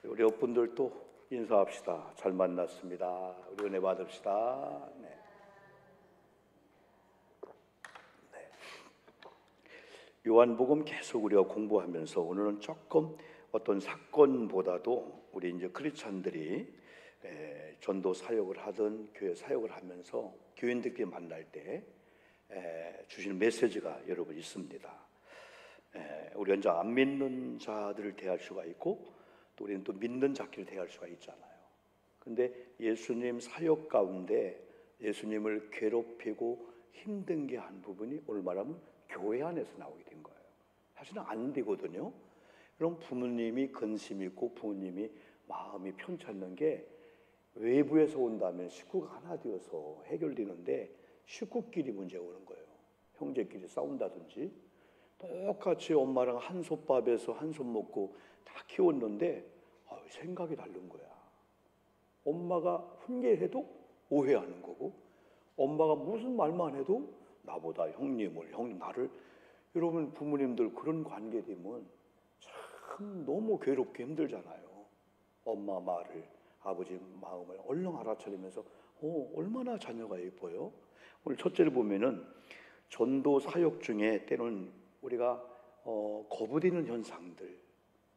우리 옆분들도 인사합시다. 잘 만났습니다. 우리 은혜 받읍시다. 네. 요한복음 계속 우리가 공부하면서 오늘은 조금 어떤 사건보다도 우리 이제 크리스찬들이 전도 사역을 하든 교회 사역을 하면서 교인들끼리 만날 때 주시는 메시지가 여러분 있습니다. 우리가 이제 안 믿는 자들을 대할 수가 있고 또 우리는 또 믿는 자끼리 대할 수가 있잖아요. 근데 예수님 사역 가운데 예수님을 괴롭히고 힘든 게 한 부분이 오늘 말하면 교회 안에서 나오게 된 거예요. 사실은 안 되거든요. 그럼 부모님이 근심 있고 부모님이 마음이 편찮는 게 외부에서 온다면 식구가 하나 되어서 해결되는데 식구끼리 문제가 오는 거예요. 형제끼리 싸운다든지 똑같이 엄마랑 한솥밥에서 한솥 먹고 다 키웠는데 생각이 다른 거야. 엄마가 훈계해도 오해하는 거고 엄마가 무슨 말만 해도 나보다 형님 나를 여러분 부모님들 그런 관계 되면 참 너무 괴롭게 힘들잖아요. 엄마 말을 아버지 마음을 얼른 알아차리면서 얼마나 자녀가 예뻐요. 오늘 첫째를 보면은 전도 사역 중에 때로는 우리가 거부되는 현상들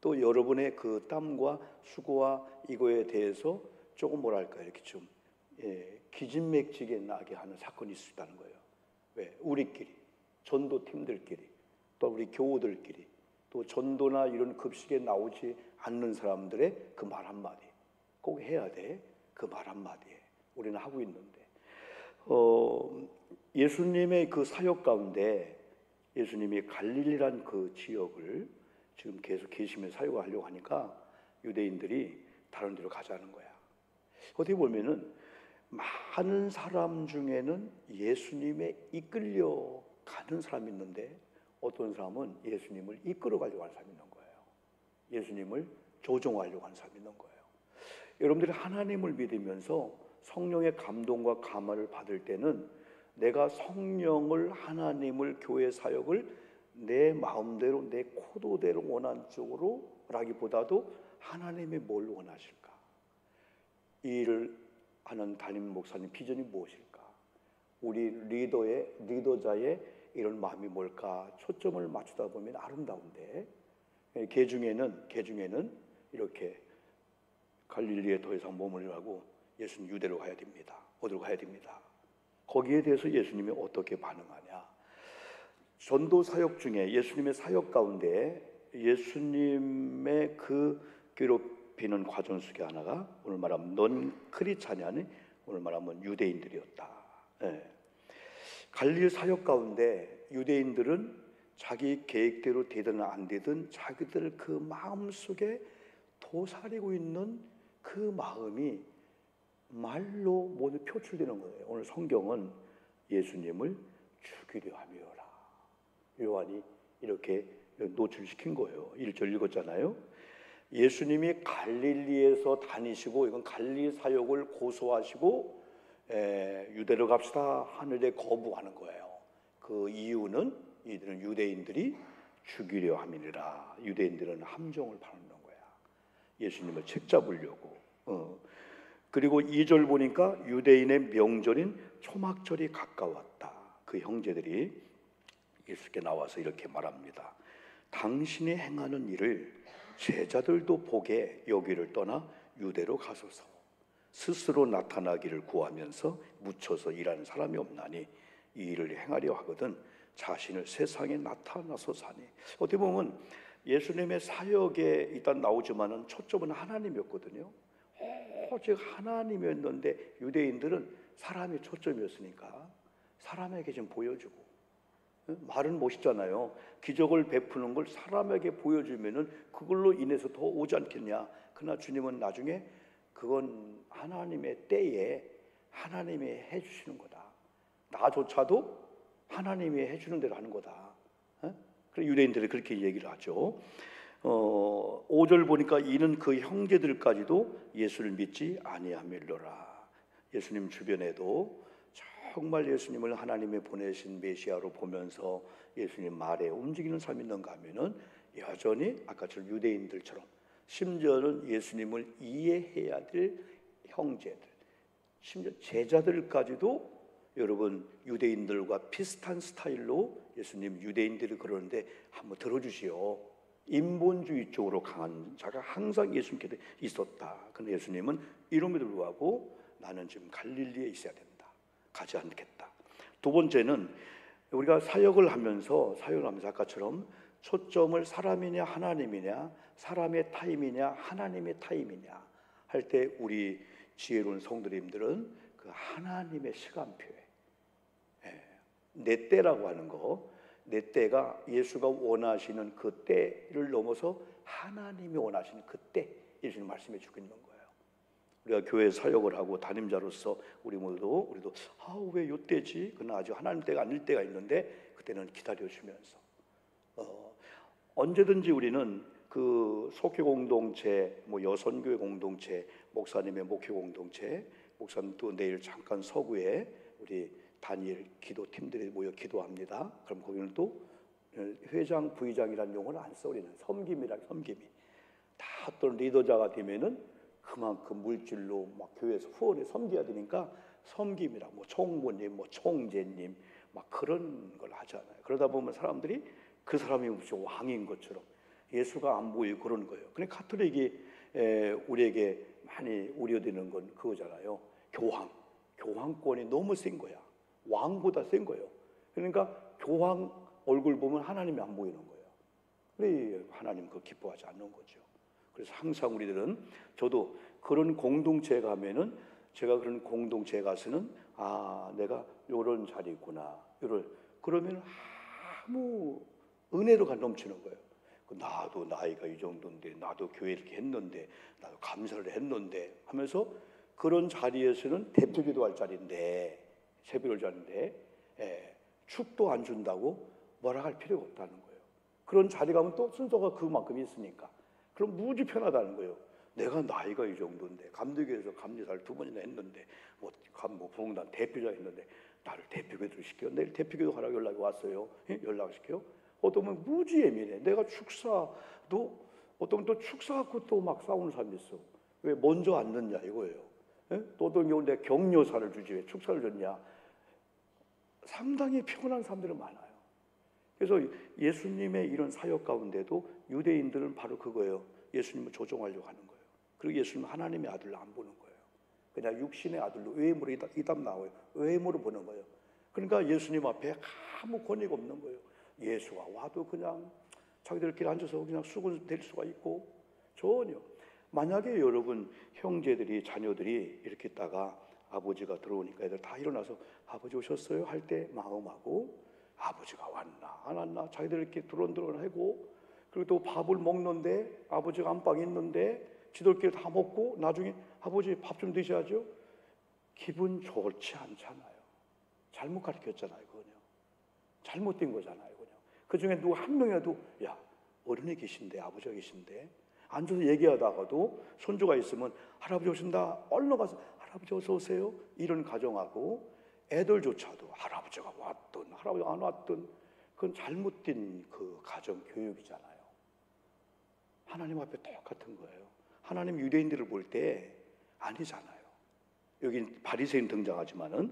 또 여러분의 그 땀과 수고와 이거에 대해서 조금 뭐랄까 이렇게 좀 기진맥지게 나게 하는 사건이 있을 수 있다는 거예요. 왜? 우리끼리 전도팀들끼리 또 우리 교우들끼리 또 전도나 이런 급식에 나오지 않는 사람들의 그 말 한마디 꼭 해야 돼. 그 말 한마디에 우리는 하고 있는데 예수님의 그 사역 가운데 예수님이 갈릴리란 그 지역을 지금 계속 계시면서 사역을 하려고 하니까 유대인들이 다른 데로 가자는 거야. 어떻게 보면은 많은 사람 중에는 예수님에 이끌려 가는 사람이 있는데 어떤 사람은 예수님을 이끌어 가려고 하는 사람이 있는 거예요. 예수님을 조종하려고 하는 사람이 있는 거예요. 여러분들이 하나님을 믿으면서 성령의 감동과 감화를 받을 때는 내가 성령을 하나님을 교회 사역을 내 마음대로 내 코도대로 원하는 쪽으로 라기보다도 하나님이 뭘 원하실까? 이 일을 하는 담임 목사님 비전이 무엇일까? 우리 리더자의 이런 마음이 뭘까? 초점을 맞추다 보면 아름다운데 개 중에는 이렇게 갈릴리에 더 이상 머물라고 예수님 유대로 가야 됩니다. 어디로 가야 됩니다. 거기에 대해서 예수님이 어떻게 반응하냐? 전도 사역 중에 예수님의 사역 가운데 예수님의 그 괴롭히는 과정 속에 하나가 오늘 말하면 넌 크리스찬이니 오늘 말하면 유대인들이었다. 갈릴 사역 가운데 유대인들은 자기 계획대로 되든 안 되든 자기들 그 마음 속에 도사리고 있는 그 마음이 말로 모두 표출되는 거예요. 오늘 성경은 예수님을 죽이려 함이어라. 요한이 이렇게 노출시킨 거예요. 1절 읽었잖아요. 예수님이 갈릴리에서 다니시고 이건 갈릴리 사역을 고소하시고 유대로 갑시다 하늘에 거부하는 거예요. 그 이유는 이들은 유대인들이 죽이려 함이니라. 유대인들은 함정을 파는 거야. 예수님을 책잡으려고. 그리고 2절 보니까 유대인의 명절인 초막절이 가까웠다. 그 형제들이 예수께 나와서 이렇게 말합니다. 당신이 행하는 일을 제자들도 보게 여기를 떠나 유대로 가소서. 스스로 나타나기를 구하면서 묻혀서 일하는 사람이 없나니 이 일을 행하려 하거든 자신을 세상에 나타나서 사니. 어떻게 보면 예수님의 사역에 일단 나오지만은 초점은 하나님이었거든요. 오직 하나님이었는데 유대인들은 사람이 초점이었으니까 사람에게 좀 보여주고 말은 멋있잖아요. 기적을 베푸는 걸 사람에게 보여주면은 그걸로 인해서 더 오지 않겠냐. 그러나 주님은 나중에 그건 하나님의 때에 하나님이 해주시는 거다. 나조차도 하나님이 해주는 대로 하는 거다. 그래서 유대인들이 그렇게 얘기를 하죠. 5절 보니까 이는 그 형제들까지도 예수를 믿지 아니하밀러라. 예수님 주변에도 정말 예수님을 하나님이 보내신 메시아로 보면서 예수님 말에 움직이는 사람이 있는가 하면은 여전히 아까처럼 유대인들처럼 심지어는 예수님을 이해해야 될 형제들, 심지어 제자들까지도 여러분 유대인들과 비슷한 스타일로 예수님 유대인들이 그러는데 한번 들어주시오. 인본주의 쪽으로 강한 자가 항상 예수님 곁에 있었다. 그런데 예수님은 이름에도 불구하고 나는 지금 갈릴리에 있어야 된다. 가지 않겠다. 두 번째는 우리가 사역을 하면서 아까처럼 초점을 사람이냐 하나님이냐, 사람의 타임이냐 하나님의 타임이냐 할 때 우리 지혜로운 성도님들은 그 하나님의 시간표에 내 때라고 하는 거, 내 때가 예수가 원하시는 그 때를 넘어서 하나님이 원하시는 그 때, 예수님 말씀해 주고 있는 거예요. 우리가 교회 사역을 하고 담임자로서 우리도 왜 이때지? 그러나 아직 하나님 때가 아닐 때가 있는데 그때는 기다려주면서 언제든지 우리는 그 속회 공동체, 여선교회 공동체, 목사님의 목회 공동체, 목사님 또 내일 잠깐 서구에 우리 단일 기도팀들이 모여 기도합니다. 그럼 거기는 또 회장, 부의장이라는 용어를 안 써. 우리는 섬김이 다 어떤 리더자가 되면은 그만큼 물질로 막 교회에서 후원에 섬겨야 되니까 섬김이라 총무님, 총재님 막 그런 걸 하잖아요. 그러다 보면 사람들이 그 사람이 무슨 왕인 것처럼 예수가 안 보이고 그러는 거예요. 그러니까 가톨릭이 우리에게 많이 우려되는 건 그거잖아요. 교황권이 너무 센 거야. 왕보다 센 거예요. 그러니까 교황 얼굴 보면 하나님이 안 보이는 거예요. 그래 하나님 그거 기뻐하지 않는 거죠. 그래서 항상 우리들은, 저도 그런 공동체에 가면은, 제가 그런 공동체에 가서는 내가 이런 자리에 있구나, 그러면 아무 은혜로가 넘치는 거예요. 나도 나이가 이 정도인데, 나도 교회 이렇게 했는데, 나도 감사를 했는데 하면서 그런 자리에서는 대표 기도할 자리인데, 새벽을 자는데 축도 안 준다고 뭐라 할 필요가 없다는 거예요. 그런 자리 가면 또 순서가 그만큼 있으니까 그럼 무지 편하다는 거예요. 내가 나이가 이 정도인데, 감독회에서 감리사를 2번이나 했는데, 부흥단 대표자 했는데 나를 대표기도를 시켜. 내일 대표기도 하라고 연락이 왔어요. 연락시켜. 어떤 분 무지 예민해. 내가 축사도 어떤 또 축사 갖고 또 막 싸우는 사람이 있어. 왜 먼저 안 넣냐 이거예요. 또 어떤 경우 내가 격려사를 주지 왜 축사를 줬냐. 상당히 피곤한 사람들은 많아요. 그래서 예수님의 이런 사역 가운데도 유대인들은 바로 그거예요. 예수님을 조종하려고 하는 거예요. 그리고 예수님은 하나님의 아들로 안 보는 거예요. 그냥 육신의 아들로, 외모로 이답 나와요. 외모로 보는 거예요. 그러니까 예수님 앞에 아무 권위가 없는 거예요. 예수가 와도 그냥 자기들끼리 앉아서 그냥 수군될 수가 있고, 전혀. 만약에 여러분 형제들이, 자녀들이 이렇게 있다가 아버지가 들어오니까 애들 다 일어나서 아버지 오셨어요? 할 때 마음하고, 아버지가 왔나 안 왔나 자기들 이렇게 두런두런 하고, 그리고 또 밥을 먹는데 아버지가 안방에 있는데 지들끼리 다 먹고 나중에 아버지 밥 좀 드셔야죠. 기분 좋지 않잖아요. 잘못 가르쳤잖아요. 그거요. 잘못된 거잖아요. 그거요. 그 중에 누구 한 명이라도 야 어른이 계신데, 아버지가 계신데 앉아서 얘기하다가도 손주가 있으면 할아버지 오신다, 얼른 가서 할아버지 어서 오세요, 이런 가정하고, 애들조차도 할아버지가 왔든 할아버지가 안 왔든 그건 잘못된 그 가정 교육이잖아요. 하나님 앞에 똑같은 거예요. 하나님 유대인들을 볼 때 아니잖아요. 여기 바리새인 등장하지만은,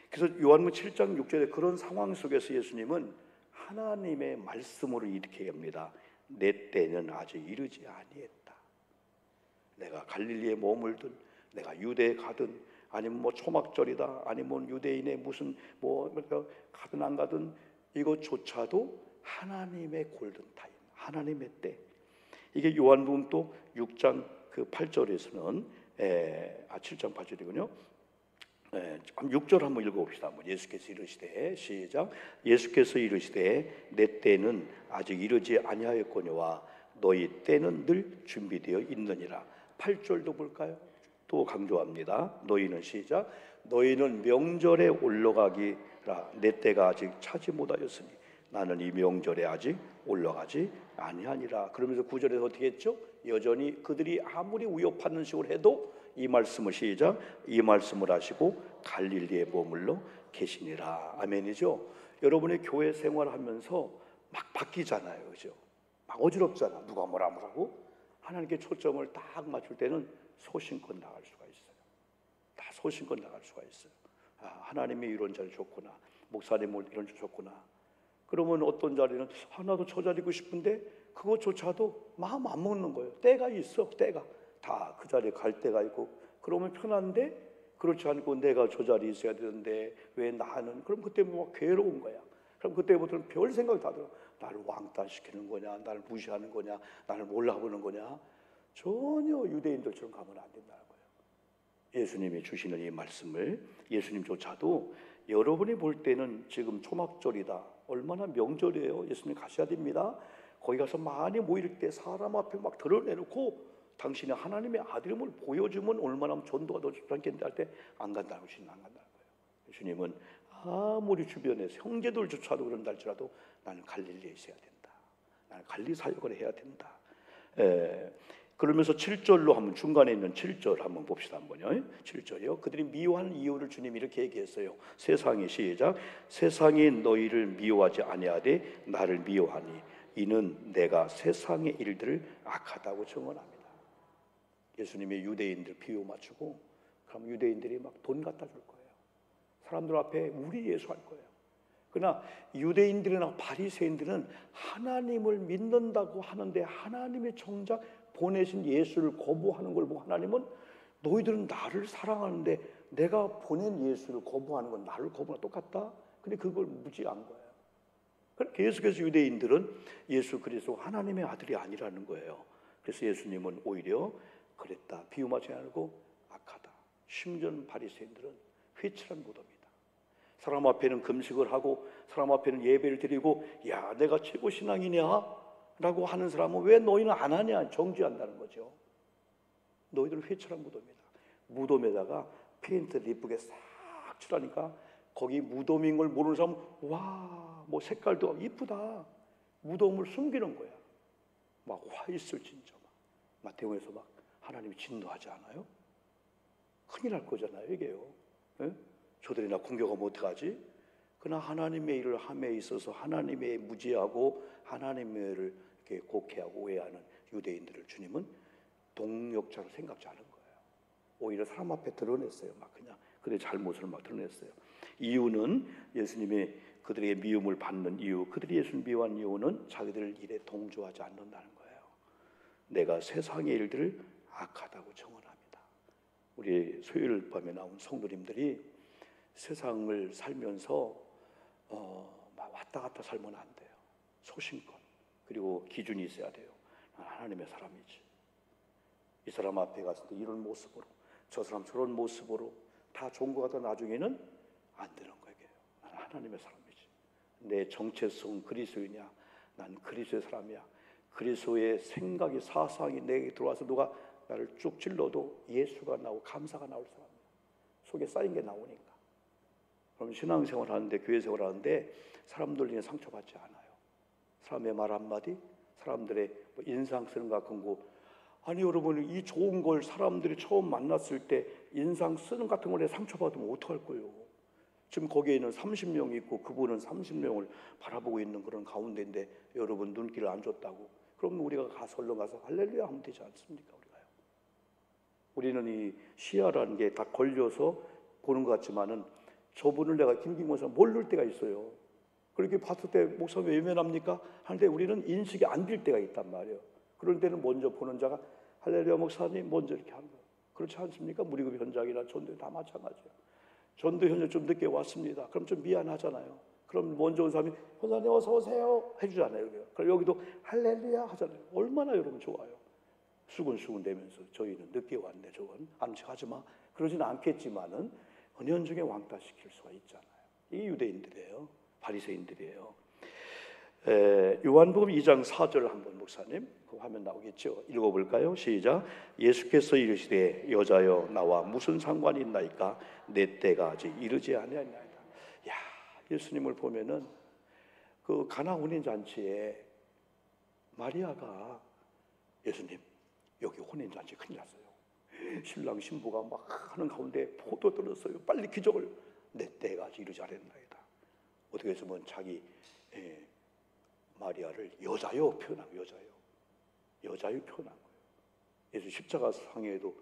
그래서 요한복음 7장 6절에 그런 상황 속에서 예수님은 하나님의 말씀으로 이렇게 합니다. 내 때는 아직 이르지 아니했다. 내가 갈릴리에 머물든, 내가 유대에 가든, 아니면 초막절이다, 아니면 유대인의 무슨 가든 안 가든, 이것조차도 하나님의 골든 타임, 하나님의 때. 이게 요한복음 또 6장 그 8절에서는 7장 8절이군요. 6절 한번 읽어봅시다. 예수께서 이르시되, 시작. 예수께서 이르시되 내 때는 아직 이르지 아니하였거니와 너희 때는 늘 준비되어 있느니라. 8절도 볼까요? 또 강조합니다. 너희는, 시작. 너희는 명절에 올라가기라. 내 때가 아직 차지 못하였으니 나는 이 명절에 아직 올라가지 아니하니라. 그러면서 9절에서 어떻게 했죠? 여전히 그들이 아무리 위협하는 식으로 해도 이 말씀을, 시작. 이 말씀을 하시고 갈릴리에 머물러 계시니라. 아멘이죠. 여러분의 교회 생활하면서 막 바뀌잖아요, 그죠? 막 어지럽잖아. 누가 뭐라 뭐라고? 하나님께 초점을 딱 맞출 때는 소신껏 나갈 수가 있어요. 다 소신껏 나갈 수가 있어요. 하나님이 이런 자리 줬구나, 목사님을 이런 자리 줬구나. 그러면 어떤 자리는 나도 저 자리고 싶은데 그것조차도 마음 안 먹는 거예요. 때가 있어. 때가 다 그 자리에 갈 때가 있고, 그러면 편한데 그렇지 않고 내가 저 자리에 있어야 되는데 왜 나는, 그럼 그때부터 막 괴로운 거야. 그럼 그때부터는 별 생각이 다 들어. 나를 왕따시키는 거냐, 나를 무시하는 거냐, 나를 몰라보는 거냐. 전혀 유대인들처럼 가면 안 된다는 거예요. 예수님이 주시는 이 말씀을, 예수님조차도 여러분이 볼 때는 지금 초막절이다, 얼마나 명절이에요, 예수님 가셔야 됩니다, 거기 가서 많이 모일 때 사람 앞에 막 드러내놓고 당신이 하나님의 아들임을 보여주면 얼마나 전도가 더 좋지 않겠는데 할 때 안 간다는 것이, 안 간다는 거예요. 예수님은 아무리 주변에서 형제들조차도 그런다 할지라도 나는 갈릴리에 있어야 된다, 나는 갈릴리 사역을 해야 된다. 그러면서 7절로 한번, 중간에 있는 7절 한번 봅시다. 한번요. 7절이요. 그들이 미워하는 이유를 주님이 이렇게 얘기했어요. 세상이, 시작, 세상이 너희를 미워하지 아니하되 나를 미워하니 이는 내가 세상의 일들을 악하다고 증언합니다. 예수님이 유대인들 비유 맞추고, 그럼 유대인들이 막 돈 갖다 줄 거예요. 사람들 앞에 우리 예수 할 거예요. 그러나 유대인들이나 바리새인들은 하나님을 믿는다고 하는데 하나님이 정작 보내신 예수를 거부하는 걸 보고 하나님은 너희들은 나를 사랑하는데 내가 보낸 예수를 거부하는 건 나를 거부하는 똑같다? 근데 그걸 무지한 거예요. 그래서 계속해서 유대인들은 예수 그리스도 하나님의 아들이 아니라는 거예요. 그래서 예수님은 오히려 그랬다, 비유 맞지 않고 악하다. 심지어는 바리새인들은 회칠한 무덤이다. 사람 앞에는 금식을 하고 사람 앞에는 예배를 드리고, 야 내가 최고 신앙이냐 라고 하는 사람은 왜 너희는 안 하냐, 정죄한다는 거죠. 너희들은 회칠한 무덤이다. 무덤에다가 페인트를 이쁘게 싹 칠하니까 거기 무덤인 걸 모르는 사람은 와 뭐 색깔도 이쁘다, 무덤을 숨기는 거야. 막 화 있을 진짜 막 마태복음에서 막 하나님이 진노하지 않아요? 큰일 날 거잖아요 이게요. 예? 저들이 나 공격하면 어떡하지? 그러나 하나님의 일을 함에 있어서 하나님의 무지하고 하나님의 일을 이렇게 곡해하고 오해하는 유대인들을 주님은 동력자로 생각지 않은 거예요. 오히려 사람 앞에 드러냈어요. 막 그냥 그들의 잘못을 막 드러냈어요. 이유는, 예수님이 그들에게 미움을 받는 이유, 그들이 예수를 미워한 이유는 자기들 일에 동조하지 않는다는 거예요. 내가 세상의 일들을 악하다고 증언합니다. 우리 수요일 밤에 나온 성도님들이 세상을 살면서 막 왔다 갔다 살면 안 돼요. 소신껏. 그리고 기준이 있어야 돼요. 난 하나님의 사람이지. 이 사람 앞에 갔을 때 이런 모습으로, 저 사람 저런 모습으로 다 좋은 것 같아 나중에는 안 되는 거예요. 난 하나님의 사람이지. 내 정체성 그리스도이냐, 난 그리스도의 사람이야. 그리스도의 생각이, 사상이 내게 들어와서 누가 나를 쭉 찔러도 예수가 나오고 감사가 나올 사람이야. 속에 쌓인 게 나오니까. 그럼 신앙생활 하는데, 교회생활 하는데 사람들에게 상처받지 않아요. 사람의 말 한마디, 사람들의 인상 쓰는 것 같은 거, 아니 여러분, 이 좋은 걸 사람들이 처음 만났을 때 인상 쓰는 같은 걸에 상처받으면 어떡할 거예요? 지금 거기에 있는 30명이 있고 그분은 30명을 바라보고 있는 그런 가운데인데 여러분 눈길을 안 줬다고, 그럼 우리가 가서 얼른 가서 할렐루야 하면 되지 않습니까? 우리가요. 우리는 이 시야라는 게 다 걸려서 보는 것 같지만은 저분을 내가 김기모사 모를 때가 있어요. 그렇게 봤을 때 목사님 왜 외면합니까? 하는데 우리는 인식이 안 될 때가 있단 말이에요. 그럴 때는 먼저 보는 자가 할렐루야 목사님 먼저 이렇게 하는 거예요. 그렇지 않습니까? 무리급 현장이나 전도 다 마찬가지예요. 전도 현장 좀 늦게 왔습니다. 그럼 좀 미안하잖아요. 그럼 먼저 온 사람이 목사님 어서 오세요 해주잖아요. 그럼 여기도 할렐루야 하잖아요. 얼마나 여러분 좋아요. 수근수근 대면서 저희는 늦게 왔네, 저건 암식하지 마, 그러지는 않겠지만은 은연중에 왕따시킬 수가 있잖아요. 이게 유대인들이에요. 바리새인들이에요. 요한복음 2장 4절 한번 목사님 그 화면 나오겠죠? 읽어볼까요? 시작. 예수께서 이르시되 여자여 나와 무슨 상관이 있나이까? 내 때가 아직 이르지 아니하나이다. 야, 예수님을 보면은 그 가나 혼인 잔치에 마리아가 예수님 여기 혼인 잔치 큰일 났어요. 신랑 신부가 막 하는 가운데 포도 떨었어요. 빨리 기적을. 내 때가 아직 이르지 않았나이다. 어떻게 해서면 자기 마리아를 여자요 표현한 거예요. 여자요 표현한 거예요. 예수 십자가 상에도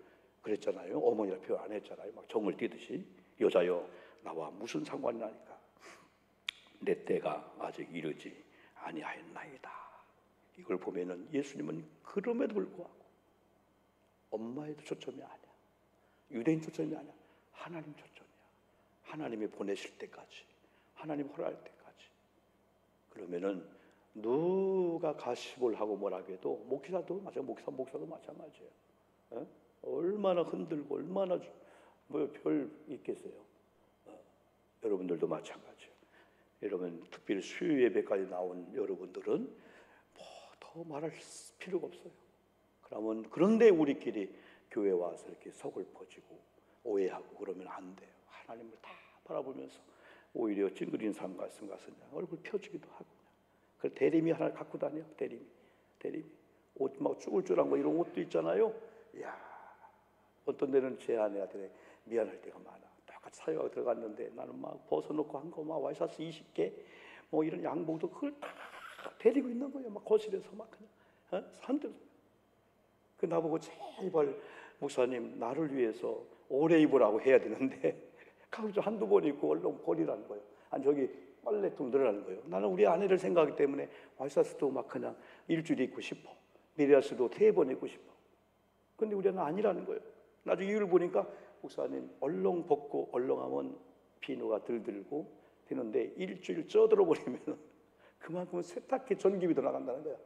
그랬잖아요. 어머니라 표현 안 했잖아요. 막 정을 띠듯이 여자여 나와 무슨 상관이 나니까 내 때가 아직 이르지 아니하였나이다. 이걸 보면은 예수님은 그럼에도 불구하고 엄마에도 초점이 아니야. 유대인 초점이 아니야. 하나님 초점이야. 하나님이 보내실 때까지, 하나님 허락할 때까지. 그러면은 누가 가십을 하고 뭐라고 해도 목사도 마찬가지예요. 에? 얼마나 흔들고 얼마나 별 있겠어요. 여러분들도 마찬가지예요. 여러분 특별히 수요 예배까지 나온 여러분들은 뭐 더 말할 필요가 없어요. 그러면 그런데 우리끼리 교회 와서 이렇게 속을 퍼지고 오해하고 그러면 안 돼요. 하나님을 다 바라보면서 오히려 찡그린 삶 같은 것은 얼굴 펴주기도 하고. 그 대리미 하나 갖고 다녀. 대리미 옷 막 쭈글쭈글한 거 이런 옷도 있잖아요. 이야, 어떤 데는 제 아내한테 미안할 때가 많아. 똑같이 사회가 들어갔는데 나는 막 벗어놓고 한 거 막 와이셔츠 20개 뭐 이런 양복도 그걸 다 데리고 있는 거예요. 막 거실에서 막 그냥 산들. 그 나보고 제발 목사님 나를 위해서 오래 입으라고 해야 되는데 가끔씩 한두 번 입고 얼른 버리라는 거예요. 아니 저기 빨래통 넣으라는 거예요. 나는 우리 아내를 생각하기 때문에 와이셔츠도 막 그냥 일주일에 입고 싶어. 미리아스도 3번 입고 싶어. 근데 우리는 아니라는 거예요. 나중에 이유를 보니까 목사님 얼렁 벗고 얼렁하면 비누가 들들고 되는데 일주일 쪄들어 버리면 그만큼 세탁기 전기비 더 나간다는 거야.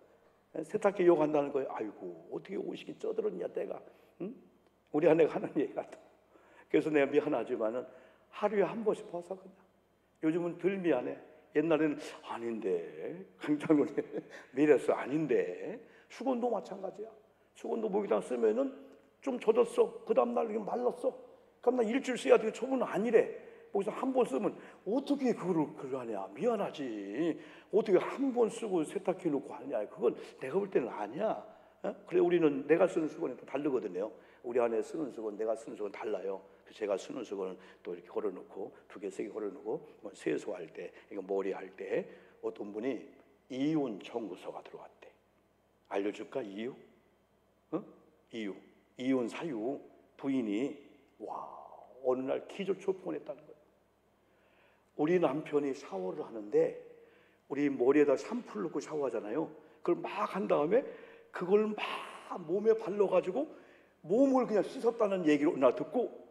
세탁기 욕한다는 거예요. 아이고 어떻게 옷이 쪄들었냐 때가. 응? 우리 아내가 하는 얘기 같아. 그래서 내가 미안하지만은 하루에 한 번씩 벗어 그냥. 요즘은 덜 미안해. 옛날에는 아닌데 강장군에 미래서 아닌데 수건도 마찬가지야. 수건도 목욕탕 쓰면은 좀 젖었어. 그 다음날 이게 말랐어. 그럼 나 일주일 써야 돼. 저분은 아니래. 거기서 한 번 쓰면 어떻게 그걸 하냐. 미안하지. 어떻게 한 번 쓰고 세탁기 놓고 하냐. 그건 내가 볼 때는 아니야. 그래 우리는 내가 쓰는 수건이 또 다르거든요. 우리 아내 쓰는 수건, 내가 쓰는 수건 달라요. 제가 쓰는 수건은 또 이렇게 걸어놓고 2개, 3개 걸어놓고 세수할 때, 이거 머리 할 때 어떤 분이 이혼 청구서가 들어왔대. 알려줄까 이유? 이혼 사유. 부인이 어느 날 기절초풍했다는 거예요. 우리 남편이 샤워를 하는데 우리 머리에다 샴푸를 넣고 샤워하잖아요. 그걸 막 한 다음에 그걸 막 몸에 발라가지고 몸을 그냥 씻었다는 얘기를 나 듣고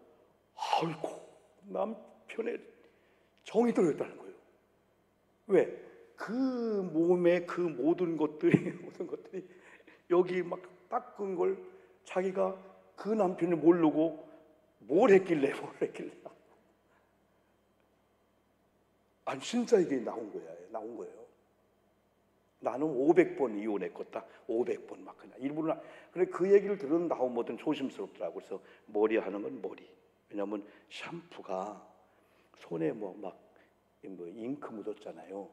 아이고 남편의 정이 들어있다는 거예요. 왜? 그 몸에 그 모든 것들이 여기 막 닦은 걸 자기가 그 남편을 모르고 뭘 했길래 아니 진짜 이게 나온 거예요. 나는 500번 이혼했겠다. 500번 막 그냥 일부러. 그래 그 얘기를 들은 나온 뭐든 조심스럽더라고. 그래서 머리 하는 건 머리. 왜냐하면 샴푸가 손에 막 잉크 묻었잖아요.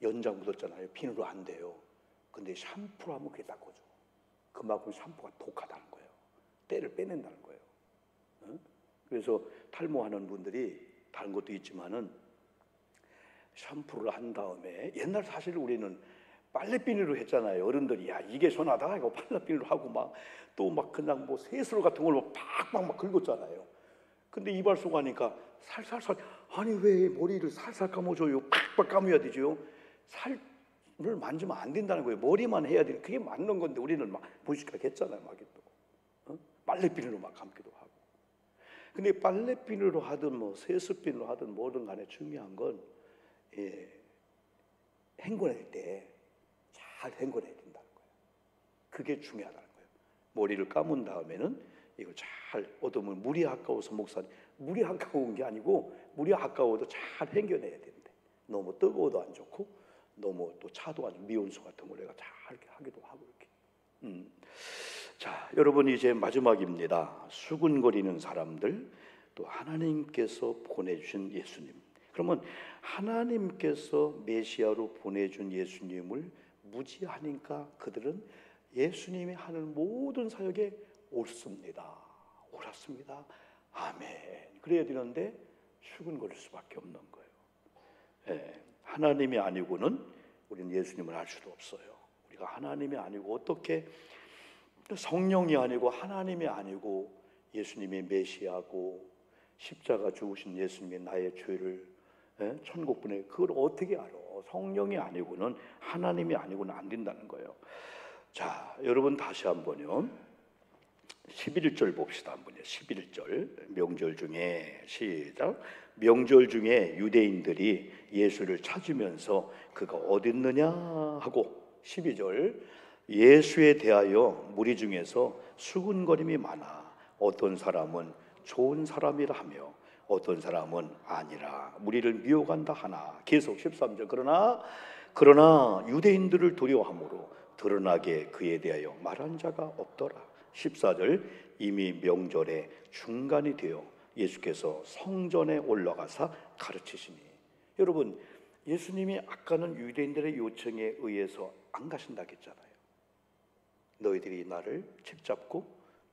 연장 묻었잖아요. 비누로 안 돼요. 근데 샴푸로 하면 그게 닦아줘. 그만큼 샴푸가 독하다는 거예요. 때를 빼낸다는 거예요. 그래서 탈모하는 분들이 다른 것도 있지만은 샴푸를 한 다음에 옛날 사실 우리는 빨래비누로 했잖아요. 어른들이 야 이게 손하다 이거 빨래비누로 하고 막 또 막 그냥 뭐 세수로 같은 걸로 팍팍 막 긁었잖아요. 근데 이발소 가니까 살살살 아니 왜 머리를 살살 감아줘요? 팍팍 감아야 되죠. 살을 만지면 안 된다는 거예요. 머리만 해야 돼. 그게 맞는 건데 우리는 막 무식하게 했잖아요. 막 또 빨래비누로 막 감기도 하고. 근데 빨래비누로 하든 뭐 세수비누로 하든 뭐든 간에 중요한 건 헹궈낼 때 잘 헹궈내야 된다는 거예요. 그게 중요하다는 거예요. 머리를 감은 다음에는 이걸 잘 얻으면 물이 아까워서 목사님 물이 아까운 게 아니고 물이 아까워도 잘 헹궈내야 되는데 너무 뜨거워도 안 좋고 너무 또 차도 아주 미온수 같은 걸 내가 잘 하기도 하고 이렇게. 자, 여러분 이제 마지막입니다. 수군거리는 사람들 또 하나님께서 보내주신 예수님. 그러면 하나님께서 메시아로 보내준 예수님을 무지하니까 그들은 예수님이 하는 모든 사역에 옳습니다. 옳았습니다. 아멘. 그래야 되는데 수군거릴 수밖에 없는 거예요. 하나님이 아니고는 우리는 예수님을 알 수도 없어요. 우리가 하나님이 아니고 어떻게 성령이 아니고 하나님이 아니고 예수님이 메시아고 십자가 죽으신 예수님이 나의 죄를 천국 보내, 그걸 어떻게 알아? 성령이 아니고는, 하나님이 아니고는 안 된다는 거예요. 자, 여러분 다시 한번요, 11절 봅시다. 한번요. 11절, 명절 중에, 시작. 명절 중에 유대인들이 예수를 찾으면서 그가 어디 있느냐 하고, 12절, 예수에 대하여 무리 중에서 수군거림이 많아 어떤 사람은 좋은 사람이라 하며 어떤 사람은 아니라 무리를 미워간다 하나. 계속 13절, 그러나 유대인들을 두려워함으로 드러나게 그에 대하여 말한 자가 없더라. 14절, 이미 명절의 중간이 되어 예수께서 성전에 올라가사 가르치시니. 여러분, 예수님이 아까는 유대인들의 요청에 의해서 안 가신다고 했잖아요. 너희들이 나를 책잡고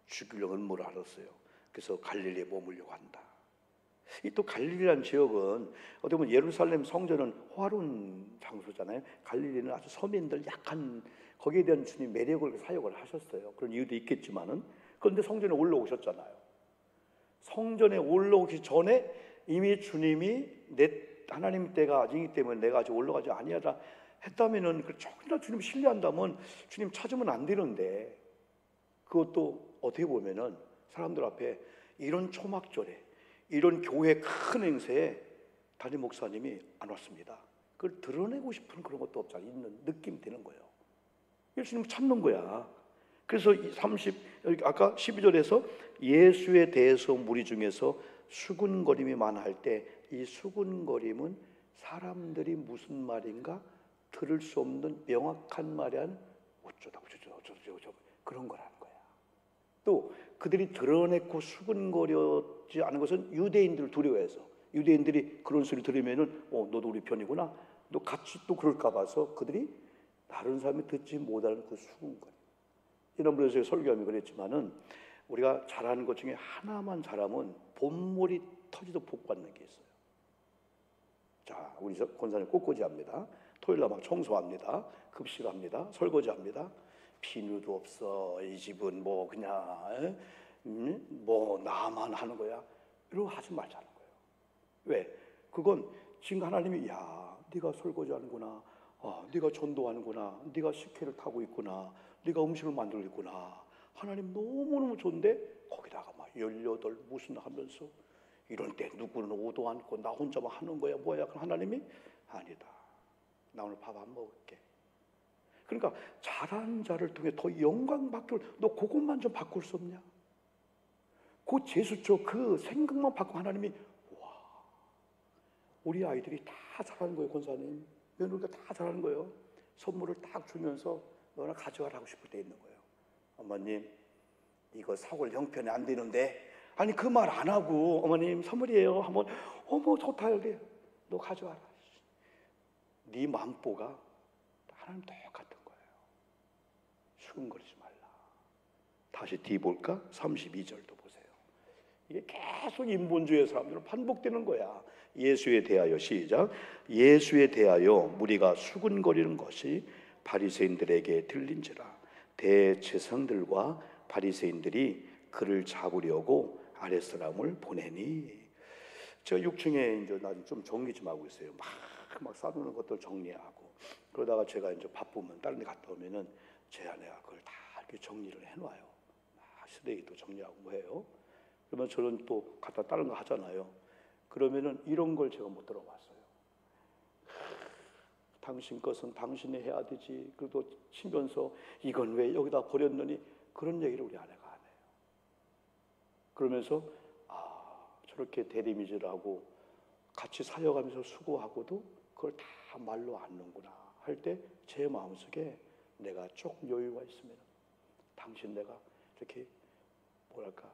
죽이려는 뭐라 알았어요. 그래서 갈릴리에 머물려고 한다. 이 또 갈릴리라는 지역은 어떻게 보면 예루살렘 성전은 호화로운 장소잖아요. 갈릴리는 아주 서민들 약한, 거기에 대한 주님 매력을 사역을 하셨어요. 그런 이유도 있겠지만은, 그런데 성전에 올라오셨잖아요. 성전에 올라오기 전에 이미 주님이 하나님 때가 아니기 때문에 내가 아직 올라가지 아니하다 했다면은, 조금이라도 주님 신뢰한다면 주님 찾으면 안 되는데, 그것도 어떻게 보면은 사람들 앞에 이런 초막절에, 이런 교회 큰 행사에 담임 목사님이 안 왔습니다. 그걸 드러내고 싶은 그런 것도 없잖아요. 있는 느낌 드는 거예요. 예수님 찾는 거야. 그래서 아까 12절에서 예수에 대해서 무리 중에서 수군거림이 많아 할 때, 이 수군거림은 사람들이 무슨 말인가 들을 수 없는 명확한 말이 아닌 어쩌다 그런 거라는 거야. 또 그들이 드러냈고 수군거렸지 않은 것은 유대인들을 두려워해서, 유대인들이 그런 소리 들으면은 너도 우리 편이구나, 너 같이 또 그럴까 봐서 그들이 다른 사람이 듣지 못하는 그 수군거림. 지난번에 제가 설교하며 그랬지만은, 우리가 잘하는 것 중에 하나만 잘하면 본물이 터지도 복 받는 게 있어요. 자, 우리 권사님 꽃꽂이합니다. 토요일날 막 청소합니다. 급식합니다. 설거지합니다. 비누도 없어. 이 집은 뭐 그냥 뭐 나만 하는 거야. 이러고 하지 말자는 거예요. 왜? 그건 지금 하나님이, 야, 네가 설거지하는구나, 네가 전도하는구나, 네가 식혜를 타고 있구나, 네가 음식을 만들고 있구나. 하나님 너무너무 좋은데 거기다가 막 18 무슨 하면서 이럴 때 누구는 오도 않고 나 혼자만 하는 거야 뭐야. 그럼 하나님이 아니다. 나 오늘 밥 안 먹을게. 그러니까 잘하는 자를 통해 더 영광 받길, 너 그것만 좀 바꿀 수 없냐? 그 제스처, 그 생각만 바꾸고 하나님이, 와, 우리 아이들이 다 잘하는 거예요. 권사님, 며느리가 다 잘하는 거예요. 선물을 딱 주면서 너나 가져가라고 싶을 때 있는 거예요. 어머님, 이거 사골 형편이 안 되는데, 아니 그 말 안 하고 어머님 선물이에요 하면, 어머 좋다, 여기 너 가져와라. 네 맘보가 하나님 똑같은 거예요. 수근거리지 말라. 다시 뒤 볼까? 32절도 보세요. 이게 계속 인본주의 사람들은 반복되는 거야. 예수에 대하여, 시작. 예수에 대하여 무리가 수군거리는 것이 바리새인들에게 들린지라. 대제사장들과 바리새인들이 그를 잡으려고 아랫사람을 보내니. 제가 6층에 이제 난 좀 정리 좀 하고 있어요. 막 싸놓는 것들 정리하고. 그러다가 제가 이제 바쁘면 다른 데 갔다 오면은 제 아내가 그걸 다 이렇게 정리를 해놔요. 쓰레기도 정리하고 뭐 해요. 그러면 저는 또 갖다 다른 거 하잖아요. 그러면은 이런 걸 제가 못 들어봤어요. 당신 것은 당신이 해야 되지. 그래도 치면서 이건 왜 여기다 버렸느니, 그런 얘기를 우리 아내가 안 해요. 그러면서 저렇게 대리미질하고 같이 살려가면서 수고하고도 그걸 다 말로 않는구나 할 때 제 마음속에 내가 조금 여유가 있으면 당신 내가 이렇게 뭐랄까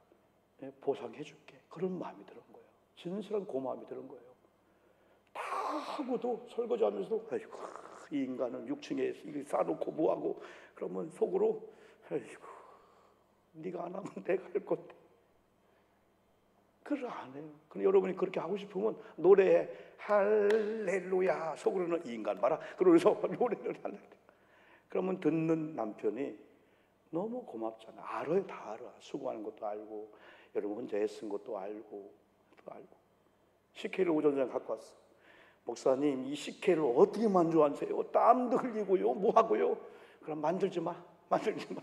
보상해 줄게, 그런 마음이 드는 거예요. 진실한 고마움이 드는 거예요. 다 하고도 설거지하면서도 아이고 이 인간은 6층에 이렇게 싸놓고 뭐하고, 그러면 속으로 아이고 네가 안 하면 내가 할 건데. 그걸 안 해요. 그럼 여러분이 그렇게 하고 싶으면 노래해 할렐루야. 속으로는 이 인간 봐라 그러면서 노래를 할렐루야. 그러면 듣는 남편이 너무 고맙잖아. 알아요, 다 알아. 수고하는 것도 알고, 여러분 혼자 애쓴 것도 알고, 또 알고. 식혜를 오전 전에 갖고 왔어. 목사님, 이 식혜를 어떻게 만들어하세요? 땀도 흘리고요, 뭐 하고요? 그럼 만들지 마, 만들지 마.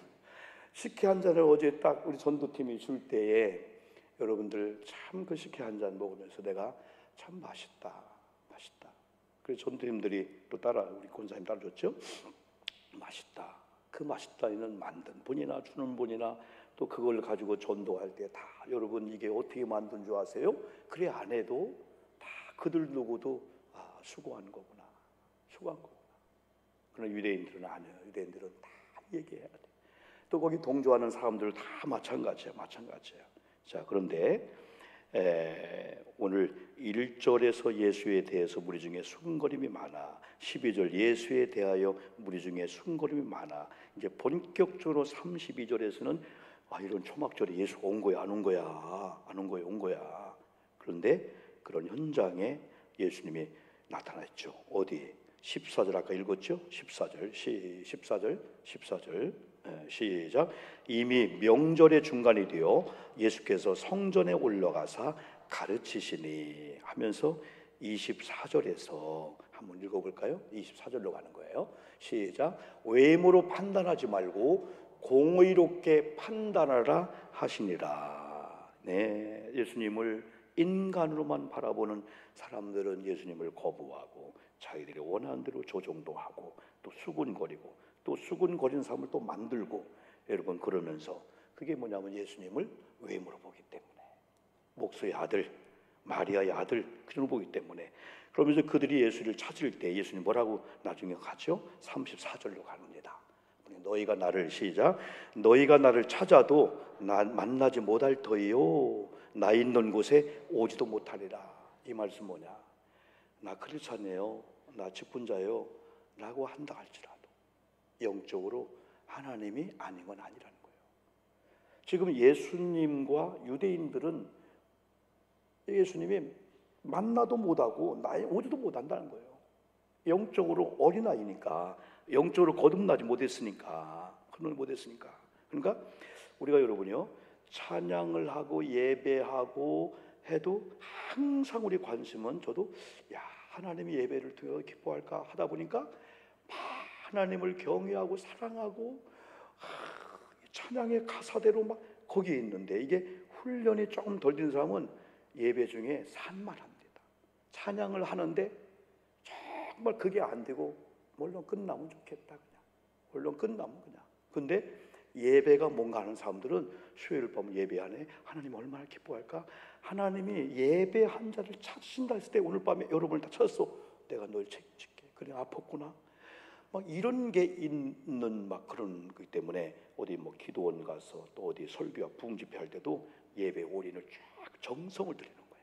식혜 한 잔을 어제 딱 우리 전도팀이 줄 때에 여러분들 참 그 식혜 한 잔 먹으면서 내가 참 맛있다, 맛있다. 그래서 전도팀들이 또 따라 우리 권사님 따라줬죠. 맛있다. 그 맛있다는 만든 분이나 주는 분이나 또 그걸 가지고 전도할 때 다 여러분 이게 어떻게 만든 줄 아세요? 그래 안 해도 다 그들 누구도 수고한 거구나, 수고한 거구나. 그러나 유대인들은 아니에요. 유대인들은 다 얘기해야 돼. 또 거기 동조하는 사람들 다 마찬가지야, 마찬가지야. 자, 그런데 오늘 1절에서 예수에 대해서 무리 중에 수근거림이 많아. 12절 예수에 대하여 무리 중에 수근거림이 많아. 이제 본격적으로 32절에서는 이런 초막절에 예수가 온 거야, 안 온 거야, 안 온 거야, 온 거야. 그런데 그런 현장에 예수님이 나타났죠. 어디? 14절 아까 읽었죠? 14절, 14절 시작. 이미 명절의 중간이 되어 예수께서 성전에 올라가사 가르치시니 하면서 24절에서 한번 읽어볼까요? 24절로 가는 거예요. 시작. 외모로 판단하지 말고 공의롭게 판단하라 하시니라. 네, 예수님을 인간으로만 바라보는 사람들은 예수님을 거부하고 자기들이 원하는 대로 조종도 하고 또 수군거리고 또 수군거리는 사람을 또 만들고 여러분 그러면서 그게 뭐냐면 예수님을 외모로 보기 때문에 목수의 아들 마리아의 아들 그런 보기 때문에 그러면서 그들이 예수를 찾을 때 예수님 뭐라고 나중에 가죠? 34절로 갑니다. 너희가 나를 시작 너희가 나를 찾아도 나 만나지 못할 터이요 나 있는 곳에 오지도 못하리라. 이 말씀 뭐냐? 나 크리스찬이에요, 나 직분자예요 라고 한다 할지라도 영적으로 하나님이 아닌 건 아니라는 거예요. 지금 예수님과 유대인들은 예수님이 만나도 못하고 나에 오지도 못한다는 거예요. 영적으로 어린아이니까, 영적으로 거듭나지 못했으니까, 그런 못했으니까. 그러니까 우리가 여러분이요 찬양을 하고 예배하고 해도 항상 우리 관심은 저도 하나님이 예배를 통해 기뻐할까 하다 보니까 하나님을 경외하고 사랑하고 찬양의 가사대로 막 거기에 있는데 이게 훈련이 조금 덜 된 사람은 예배 중에 산만합니다. 찬양을 하는데 정말 그게 안 되고 물론 끝나면 좋겠다 그냥. 물론 끝나면 그냥. 근데 예배가 뭔가 하는 사람들은 수요일 밤 예배 안에 하나님 얼마나 기뻐할까? 하나님이 예배 한 자를 찾으신다 했을 때 오늘 밤에 여러분을 다 찾았어. 내가 널 책임질게. 그래 아팠구나. 막 이런 게 있는 막 그런 거기 때문에 어디 뭐 기도원 가서 또 어디 설교와 부흥 집회 할 때도 예배 올인을 쫙 정성을 들이는 거야.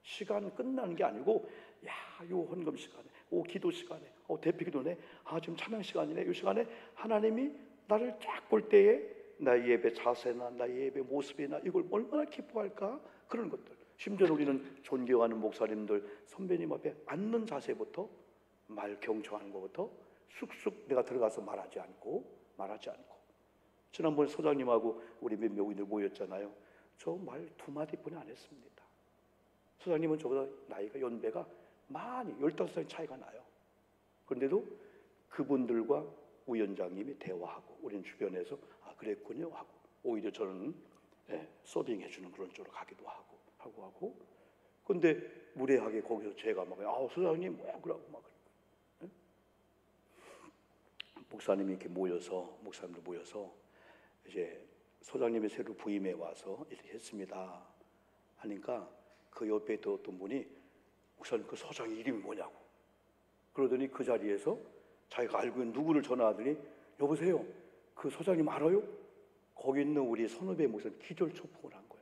시간 끝나는 게 아니고 요 헌금 시간에, 기도 시간에, 대피 기도네, 지금 찬양 시간이네. 이 시간에 하나님이 나를 쫙 볼 때에 나의 예배 자세나 나의 예배 모습이나 이걸 얼마나 기뻐할까? 그런 것들. 심지어 우리는 존경하는 목사님들 선배님 앞에 앉는 자세부터 말 경청하는 것부터 쑥쑥 내가 들어가서 말하지 않고 지난번에 소장님하고 우리 몇 명인들 모였잖아요. 저 말 두 마디뿐이 안 했습니다. 소장님은 저보다 나이가 연배가 많이 15살 차이가 나요. 그런데도 그분들과 위원장님이 대화하고 우리는 주변에서 그랬군요 하고 오히려 저는 서빙해 주는 그런 쪽으로 가기도 하고 근데 무례하게 거기서 제가 막 소장님 뭐야 그러고 막 목사님이 이렇게 목사님들 모여서 이제 소장님이 새로 부임해 와서 이렇게 했습니다 하니까 그 옆에 있던 분이 목사님 그 소장 이름이 뭐냐고 그러더니 그 자리에서 자기가 알고 있는 누구를 전화하더니 여보세요 그 소장님 알아요? 거기 있는 우리 선후배 목사님 기절초풍을 한 거야.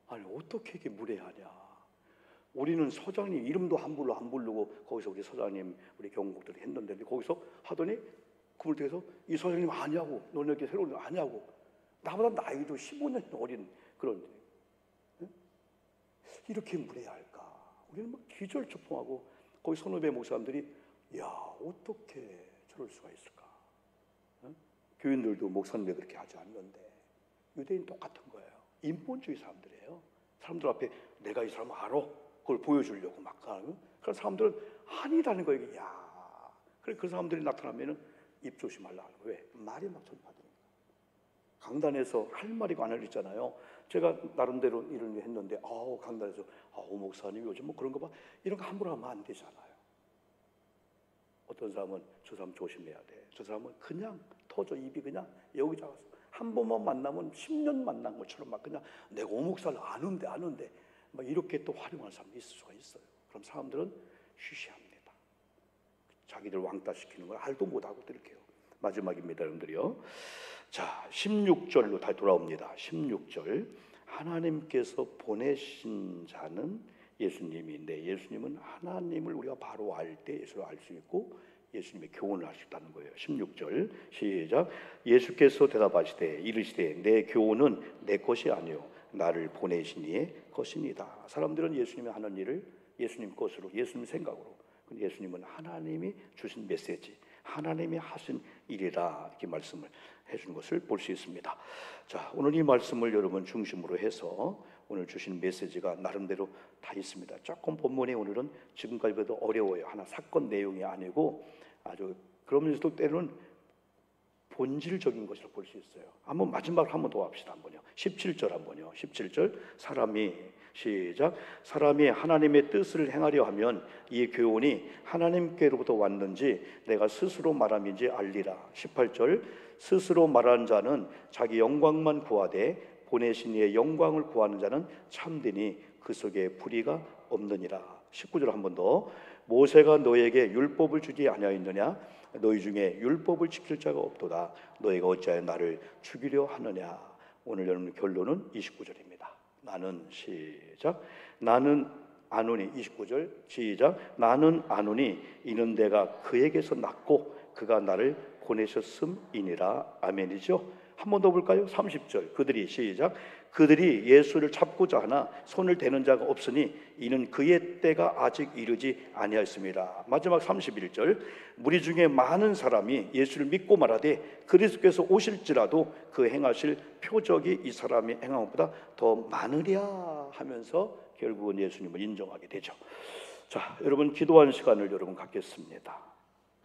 아니 어떻게 이게 무례하냐. 우리는 소장님 이름도 함부로 안 부르고 거기서 우리 소장님 우리 경복들이 했는데 거기서 하더니 그걸 통해서 이 소장님 아냐고 너네 이렇게 새로운 거 아냐고 나보다 나이도 15년 어린 그런 이렇게 무례할까. 우리는 막 기절초풍하고 거기 선후배 목사님들이 어떻게 저럴 수가 있을까. 교인들도 목사님이 그렇게 하지 않는데 유대인 똑같은 거예요. 인본주의 사람들이에요. 사람들 앞에 내가 이 사람 알아. 그걸 보여주려고 막 하는. 그런 사람들은 아니라는 거예요. 야, 그래 그 사람들이 나타나면은 입 조심하려 하는 거예요. 왜? 말이 막 전파되니까. 강단에서 할 말이고 안 할 있잖아요. 제가 나름대로 이런 거 했는데, 강단에서 목사님 요즘 뭐 그런 거 봐. 이런 거 함부로 하면 안 되잖아요. 어떤 사람은 저 사람 조심해야 돼. 저 사람은 그냥 터져 입이 그냥 여기 작아서 한 번만 만나면 10년 만난 것처럼 막 그냥 내가 오목살 아는데 막 이렇게 또 활용하는 사람이 있을 수가 있어요. 그럼 사람들은 쉬쉬합니다. 자기들 왕따 시키는 걸 알도 못하고 이렇게 해요. 마지막입니다, 여러분들이요. 자, 16절로 다시 돌아옵니다. 16절. 하나님께서 보내신 자는 예수님인데 예수님은 하나님을 우리가 바로 알 때 예수를 알 수 있고 예수님의 교훈을 할 수 있다는 거예요. 16절 시작. 예수께서 대답하시되 이르시되 내 교훈은 내 것이 아니요 나를 보내신 이의 것이니이다. 사람들은 예수님이 하는 일을 예수님 것으로 예수님 생각으로, 근데 예수님은 하나님이 주신 메시지, 하나님이 하신 일이라 이렇게 말씀을 해준 것을 볼 수 있습니다. 자, 오늘 이 말씀을 여러분 중심으로 해서 오늘 주신 메시지가 나름대로 다 있습니다. 조금 본문이 오늘은 지금까지보다 어려워요. 하나 사건 내용이 아니고 아주 그러면서도 때로는 본질적인 것을 볼 수 있어요. 한번 마지막으로 한번 더 합시다. 한번요. 17절 한번요. 17절 사람이 시작. 사람이 하나님의 뜻을 행하려 하면 이 교훈이 하나님께로부터 왔는지 내가 스스로 말함인지 알리라. 18절 스스로 말하는 자는 자기 영광만 구하되 보내신 이의 영광을 구하는 자는 참되니 그 속에 불의가 없느니라. 19절 한 번 더. 모세가 너에게 율법을 주지 아니하였느냐? 너희 중에 율법을 지킬 자가 없도다. 너희가 어찌하여 나를 죽이려 하느냐? 오늘 여러분 결론은 29절입니다. 나는 시작. 나는 아노니 29절 시작. 나는 아노니 이는 내가 그에게서 났고 그가 나를 보내셨음이니라. 아멘이죠. 한 번 더 볼까요? 30절 그들이 시작. 그들이 예수를 잡고자 하나 손을 대는 자가 없으니 이는 그의 때가 아직 이르지 아니하였습니다. 마지막 31절 무리 중에 많은 사람이 예수를 믿고 말하되 그리스도께서 오실지라도 그 행하실 표적이 이 사람의 행한 것보다 더 많으랴 하면서 결국은 예수님을 인정하게 되죠. 자, 여러분 기도하는 시간을 여러분 갖겠습니다.